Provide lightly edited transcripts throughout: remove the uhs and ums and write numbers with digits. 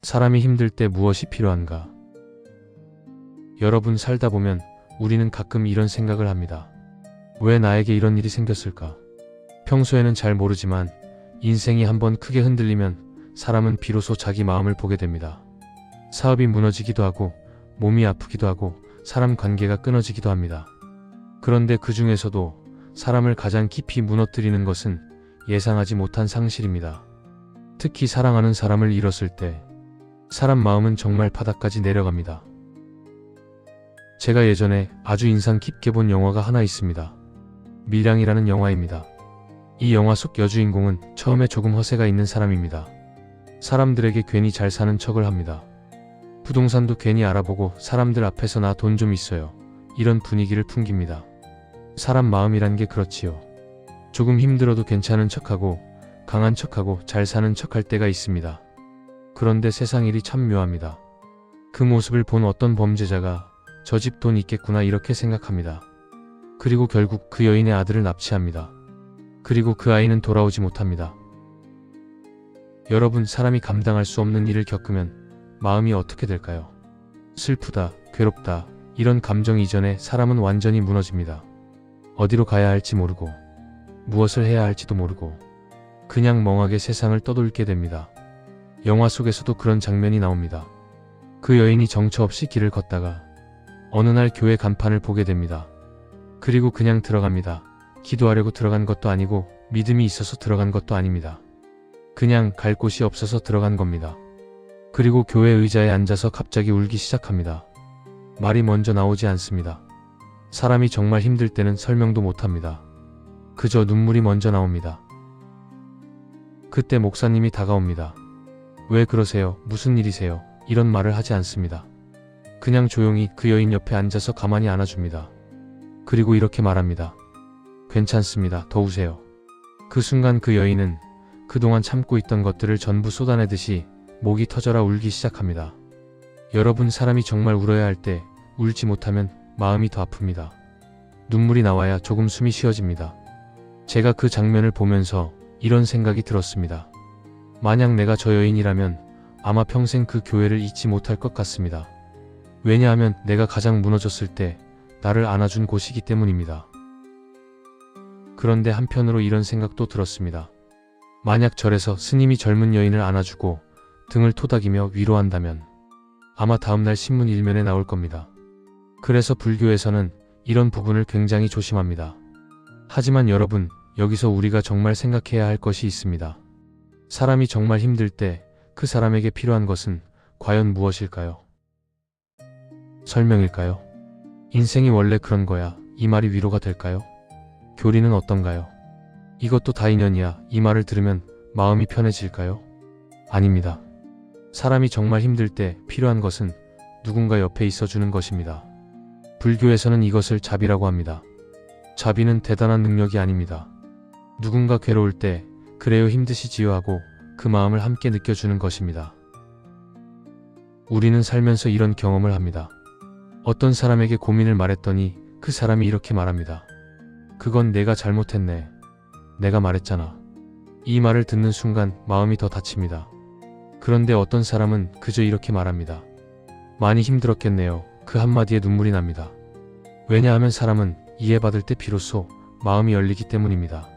사람이 힘들 때 무엇이 필요한가? 여러분, 살다 보면 우리는 가끔 이런 생각을 합니다. 왜 나에게 이런 일이 생겼을까? 평소에는 잘 모르지만 인생이 한번 크게 흔들리면 사람은 비로소 자기 마음을 보게 됩니다. 사업이 무너지기도 하고 몸이 아프기도 하고 사람 관계가 끊어지기도 합니다. 그런데 그 중에서도 사람을 가장 깊이 무너뜨리는 것은 예상하지 못한 상실입니다. 특히 사랑하는 사람을 잃었을 때 사람 마음은 정말 바닥까지 내려갑니다. 제가 예전에 아주 인상 깊게 본 영화가 하나 있습니다. 밀양이라는 영화입니다. 이 영화 속 여주인공은 처음에 조금 허세가 있는 사람입니다. 사람들에게 괜히 잘 사는 척을 합니다. 부동산도 괜히 알아보고 사람들 앞에서 나 돈 좀 있어요, 이런 분위기를 풍깁니다. 사람 마음이란 게 그렇지요. 조금 힘들어도 괜찮은 척하고 강한 척하고 잘 사는 척할 때가 있습니다. 그런데 세상 일이 참 묘합니다. 그 모습을 본 어떤 범죄자가 저 집 돈 있겠구나 이렇게 생각합니다. 그리고 결국 그 여인의 아들을 납치합니다. 그리고 그 아이는 돌아오지 못합니다. 여러분, 사람이 감당할 수 없는 일을 겪으면 마음이 어떻게 될까요? 슬프다, 괴롭다, 이런 감정 이전에 사람은 완전히 무너집니다. 어디로 가야 할지 모르고 무엇을 해야 할지도 모르고 그냥 멍하게 세상을 떠돌게 됩니다. 영화 속에서도 그런 장면이 나옵니다. 그 여인이 정처 없이 길을 걷다가 어느 날 교회 간판을 보게 됩니다. 그리고 그냥 들어갑니다. 기도하려고 들어간 것도 아니고 믿음이 있어서 들어간 것도 아닙니다. 그냥 갈 곳이 없어서 들어간 겁니다. 그리고 교회 의자에 앉아서 갑자기 울기 시작합니다. 말이 먼저 나오지 않습니다. 사람이 정말 힘들 때는 설명도 못합니다. 그저 눈물이 먼저 나옵니다. 그때 목사님이 다가옵니다. 왜 그러세요? 무슨 일이세요? 이런 말을 하지 않습니다. 그냥 조용히 그 여인 옆에 앉아서 가만히 안아줍니다. 그리고 이렇게 말합니다. 괜찮습니다. 더 우세요. 그 순간 그 여인은 그동안 참고 있던 것들을 전부 쏟아내듯이 목이 터져라 울기 시작합니다. 여러분, 사람이 정말 울어야 할 때 울지 못하면 마음이 더 아픕니다. 눈물이 나와야 조금 숨이 쉬어집니다. 제가 그 장면을 보면서 이런 생각이 들었습니다. 만약 내가 저 여인이라면 아마 평생 그 교회를 잊지 못할 것 같습니다. 왜냐하면 내가 가장 무너졌을 때 나를 안아준 곳이기 때문입니다. 그런데 한편으로 이런 생각도 들었습니다. 만약 절에서 스님이 젊은 여인을 안아주고 등을 토닥이며 위로한다면 아마 다음날 신문 일면에 나올 겁니다. 그래서 불교에서는 이런 부분을 굉장히 조심합니다. 하지만 여러분, 여기서 우리가 정말 생각해야 할 것이 있습니다. 사람이 정말 힘들 때 그 사람에게 필요한 것은 과연 무엇일까요? 설명일까요? 인생이 원래 그런 거야, 이 말이 위로가 될까요? 교리는 어떤가요? 이것도 다 인연이야, 이 말을 들으면 마음이 편해질까요? 아닙니다. 사람이 정말 힘들 때 필요한 것은 누군가 옆에 있어주는 것입니다. 불교에서는 이것을 자비라고 합니다. 자비는 대단한 능력이 아닙니다. 누군가 괴로울 때 그래요 힘드시지요 하고 그 마음을 함께 느껴주는 것입니다. 우리는 살면서 이런 경험을 합니다. 어떤 사람에게 고민을 말했더니 그 사람이 이렇게 말합니다. 그건 내가 잘못했네. 내가 말했잖아. 이 말을 듣는 순간 마음이 더 다칩니다. 그런데 어떤 사람은 그저 이렇게 말합니다. 많이 힘들었겠네요. 그 한마디에 눈물이 납니다. 왜냐하면 사람은 이해받을 때 비로소 마음이 열리기 때문입니다.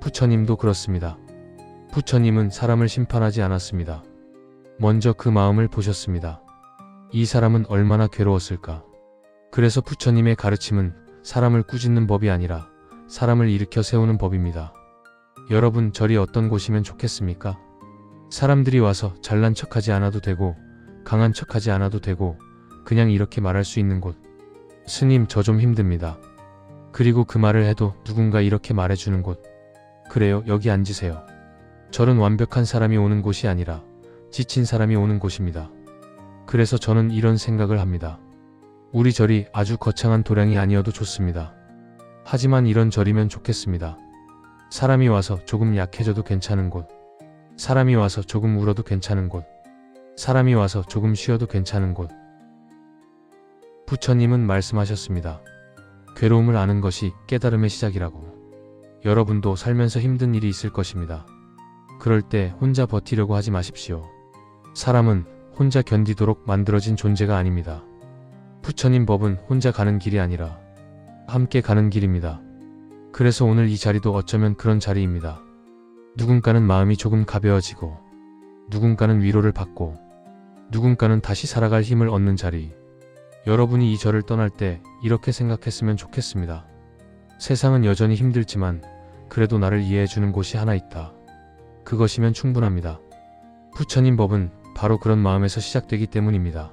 부처님도 그렇습니다. 부처님은 사람을 심판하지 않았습니다. 먼저 그 마음을 보셨습니다. 이 사람은 얼마나 괴로웠을까. 그래서 부처님의 가르침은 사람을 꾸짖는 법이 아니라 사람을 일으켜 세우는 법입니다. 여러분, 절이 어떤 곳이면 좋겠습니까? 사람들이 와서 잘난 척하지 않아도 되고 강한 척하지 않아도 되고 그냥 이렇게 말할 수 있는 곳. 스님, 저 좀 힘듭니다. 그리고 그 말을 해도 누군가 이렇게 말해주는 곳. 그래요, 여기 앉으세요. 절은 완벽한 사람이 오는 곳이 아니라 지친 사람이 오는 곳입니다. 그래서 저는 이런 생각을 합니다. 우리 절이 아주 거창한 도량이 아니어도 좋습니다. 하지만 이런 절이면 좋겠습니다. 사람이 와서 조금 약해져도 괜찮은 곳. 사람이 와서 조금 울어도 괜찮은 곳. 사람이 와서 조금 쉬어도 괜찮은 곳. 부처님은 말씀하셨습니다. 괴로움을 아는 것이 깨달음의 시작이라고. 여러분도 살면서 힘든 일이 있을 것입니다. 그럴 때 혼자 버티려고 하지 마십시오. 사람은 혼자 견디도록 만들어진 존재가 아닙니다. 부처님 법은 혼자 가는 길이 아니라 함께 가는 길입니다. 그래서 오늘 이 자리도 어쩌면 그런 자리입니다. 누군가는 마음이 조금 가벼워지고, 누군가는 위로를 받고, 누군가는 다시 살아갈 힘을 얻는 자리. 여러분이 이 절을 떠날 때 이렇게 생각했으면 좋겠습니다. 세상은 여전히 힘들지만 그래도 나를 이해해주는 곳이 하나 있다. 그것이면 충분합니다. 부처님 법은 바로 그런 마음에서 시작되기 때문입니다.